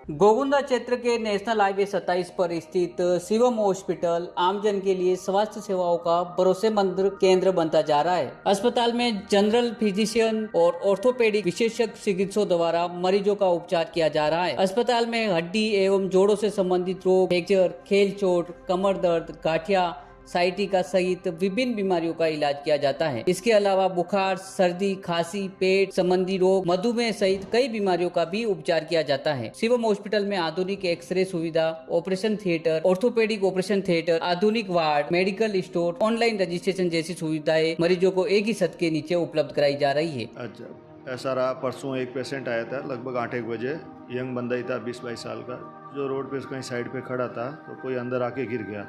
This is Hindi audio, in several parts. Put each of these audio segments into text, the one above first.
गोगुंदा क्षेत्र के नेशनल हाईवे 27 पर स्थित शिवम हॉस्पिटल आमजन के लिए स्वास्थ्य सेवाओं का भरोसेमंद केंद्र बनता जा रहा है। अस्पताल में जनरल फिजिशियन और ऑर्थोपेडिक विशेषज्ञ चिकित्सकों द्वारा मरीजों का उपचार किया जा रहा है। अस्पताल में हड्डी एवं जोड़ों से संबंधित रोग, फ्रैक्चर, खेल चोट, कमर दर्द, गाठिया, साइटिका सहित विभिन्न बीमारियों का इलाज किया जाता है। इसके अलावा बुखार, सर्दी, खांसी, पेट संबंधी रोग, मधुमेह सहित कई बीमारियों का भी उपचार किया जाता है। शिवम हॉस्पिटल में आधुनिक एक्सरे सुविधा, operation theatre, orthopaedic operation theatre, आधुनिक ward, medical store, online registration जैसी सुविधाएं मरीजों को एक ही छत के नीचे उपलब्ध कराई जा रही है। अच्छा, ऐसा रहा। परसों एक पेशेंट आया था लगभग 8-1 बजे। यंग बंदा ही था, 20-22 साल का, जो रोड पे कहीं साइड पे खड़ा था तो कोई अंदर आके गिर गया।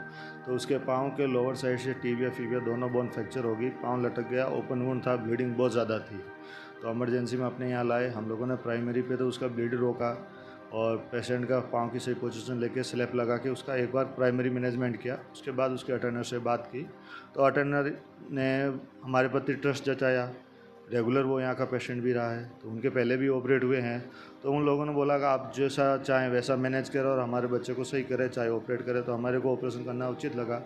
तो उसके पाँव के लोअर साइड से टीबिया फीबिया दोनों बोन फ्रैक्चर हो गई, पाँव लटक गया, ओपन वुंड था, ब्लीडिंग बहुत ज़्यादा थी। तो इमरजेंसी में अपने यहाँ लाए हम लोगों ने। प्राइमरी पे तो उसका ब्लीड रोका और पेशेंट का पाँव की सही पोजीशन लेके स्लैप लगा के उसका एक बार प्राइमरी मैनेजमेंट किया। उसके बाद उसके अटेंडर से बात की तो अटेंडर ने हमारे प्रति ट्रस्ट जताया। रेगुलर वो यहाँ का पेशेंट भी रहा है, तो उनके पहले भी ऑपरेट हुए हैं। तो उन लोगों ने बोला कि आप जैसा चाहें वैसा मैनेज करें और हमारे बच्चे को सही करें, चाहे ऑपरेट करें। तो हमारे को ऑपरेशन करना उचित लगा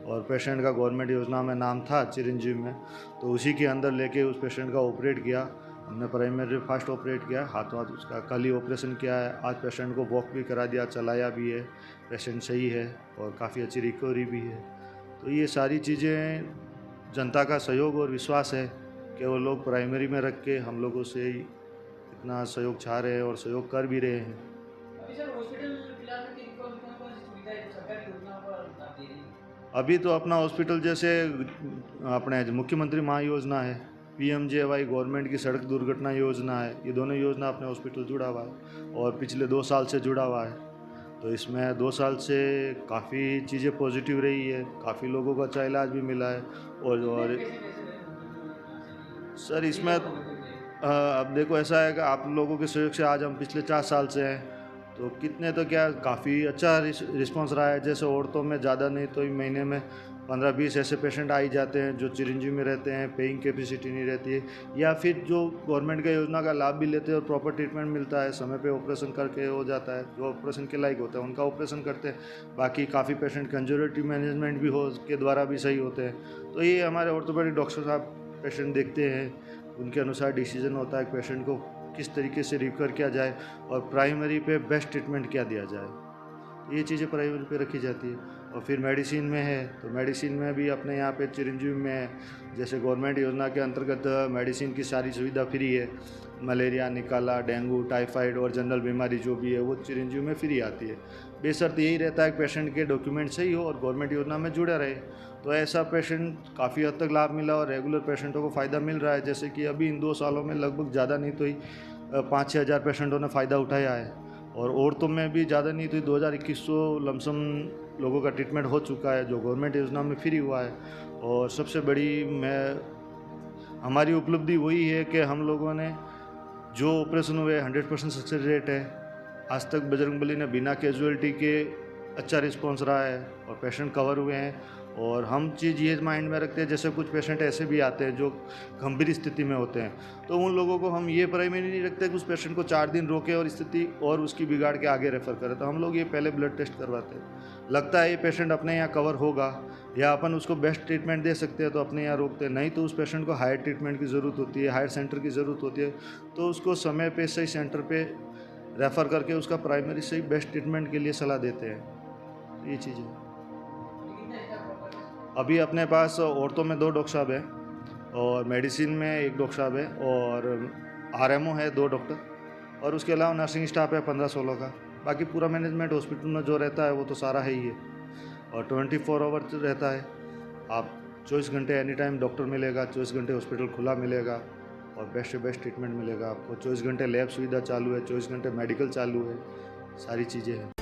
और पेशेंट का गवर्नमेंट योजना में नाम था चिरंजीव में, तो उसी के अंदर लेके उस पेशेंट का ऑपरेट किया। हमने प्राइमरी फास्ट ऑपरेट किया, हाथ उसका कल ही ऑपरेशन किया है। आज पेशेंट को वॉक भी करा दिया, चलाया भी है, पेशेंट सही है और काफ़ी अच्छी रिकवरी भी है। तो ये सारी चीज़ें जनता का सहयोग और विश्वास है कि वो लोग प्राइमरी में रख के हम लोगों से इतना सहयोग चाह रहे हैं और सहयोग कर भी रहे हैं। अभी सर हॉस्पिटल फिलहाल में कौन सी सुविधाएं सरकारी योजनाओं का लाभ दे रही है? अभी तो अपना हॉस्पिटल जैसे अपने मुख्यमंत्री महायोजना है, पीएमजेवाई गवर्नमेंट की सड़क दुर्घटना योजना है, ये दोनों योजना अपने हॉस्पिटल जुड़ा हुआ है और पिछले 2 साल से जुड़ा हुआ है। तो इसमें 2 साल से काफ़ी चीज़ें पॉजिटिव रही है, काफ़ी लोगों को अच्छा इलाज भी मिला है। और सर इसमें अब देखो ऐसा है कि आप लोगों के सहयोग से आज हम पिछले 4 साल से हैं, तो कितने तो क्या काफ़ी अच्छा रिस्पॉन्स रहा है। जैसे औरतों में ज़्यादा नहीं तो महीने में 15-20 ऐसे पेशेंट आ ही जाते हैं जो चिरंजीव में रहते हैं, पेइंग कैपेसिटी नहीं रहती है, या फिर जो गवर्नमेंट का योजना का लाभ भी लेते हैं और प्रॉपर ट्रीटमेंट मिलता है, समय पे ऑपरेशन करके हो जाता है, जो ऑपरेशन के लायक होता है उनका ऑपरेशन करते हैं। बाकी काफ़ी पेशेंट कंजर्वेटिव मैनेजमेंट भी हो के द्वारा भी सही होते हैं। तो ये हमारे ऑर्थोपेडिक डॉक्टर साहब पेशेंट देखते हैं, उनके अनुसार डिसीजन होता है पेशेंट को किस तरीके से रिकवर किया जाए और प्राइमरी पे बेस्ट ट्रीटमेंट क्या दिया जाए। ये चीज़ें प्राइमरी पे रखी जाती है। और फिर मेडिसिन में है तो मेडिसिन में भी अपने यहाँ पे चिरंजीव में है, जैसे गवर्नमेंट योजना के अंतर्गत मेडिसिन की सारी सुविधा फ्री है। मलेरिया, निकाला, डेंगू, टाइफाइड और जनरल बीमारी जो भी है वो चिरंजीव में फ्री आती है। बेशर्त यही रहता है कि पेशेंट के डॉक्यूमेंट सही हो और गवर्नमेंट योजना में जुड़ा रहे। तो ऐसा पेशेंट काफ़ी हद तक लाभ मिला और रेगुलर पेशेंटों को फ़ायदा मिल रहा है। जैसे कि अभी इन 2 सालों में लगभग ज़्यादा नहीं तो ही 5-6 हज़ार पेशेंटों ने फ़ायदा उठाया है और औरतों में भी ज़्यादा नहीं तो 2100 लमसम लोगों का ट्रीटमेंट हो चुका है जो गवर्नमेंट योजना में फ्री हुआ है। और सबसे बड़ी हमारी उपलब्धि वही है कि हम लोगों ने जो ऑपरेशन हुए 100% सक्सेस रेट है। आज तक बजरंगबली ने बिना कैजुअलिटी के अच्छा रिस्पॉन्स रहा है और पेशेंट कवर हुए हैं। और हम चीज़ ये माइंड में रखते हैं, जैसे कुछ पेशेंट ऐसे भी आते हैं जो गंभीर स्थिति में होते हैं, तो उन लोगों को हम ये प्राइमरी नहीं रखते कि उस पेशेंट को 4 दिन रोके और स्थिति और उसकी बिगाड़ के आगे रेफ़र करें। तो हम लोग ये पहले ब्लड टेस्ट करवाते हैं। लगता है ये पेशेंट अपने यहाँ कवर होगा या अपन उसको बेस्ट ट्रीटमेंट दे सकते हैं तो अपने यहाँ रोकते हैं, नहीं तो उस पेशेंट को हायर ट्रीटमेंट की ज़रूरत होती है, हायर सेंटर की ज़रूरत होती है, तो उसको समय पे सही सेंटर पे रेफ़र करके उसका प्राइमरी सही बेस्ट ट्रीटमेंट के लिए सलाह देते हैं। तो ये चीज़ है। अभी अपने पास औरतों में 2 डॉक्टर साहब हैं और मेडिसिन में 1 डॉक्टर साहब है और आरएमओ है 2 डॉक्टर और उसके अलावा नर्सिंग स्टाफ है 15-16 का। बाकी पूरा मैनेजमेंट हॉस्पिटल में जो रहता है वो तो सारा है ही है और 24 आवर रहता है। आप 24 घंटे एनी टाइम डॉक्टर मिलेगा, 24 घंटे हॉस्पिटल खुला मिलेगा और बेस्ट से बेस्ट ट्रीटमेंट मिलेगा आपको। 24 घंटे लैब सुविधा चालू है, 24 घंटे मेडिकल चालू है, सारी चीज़ें हैं।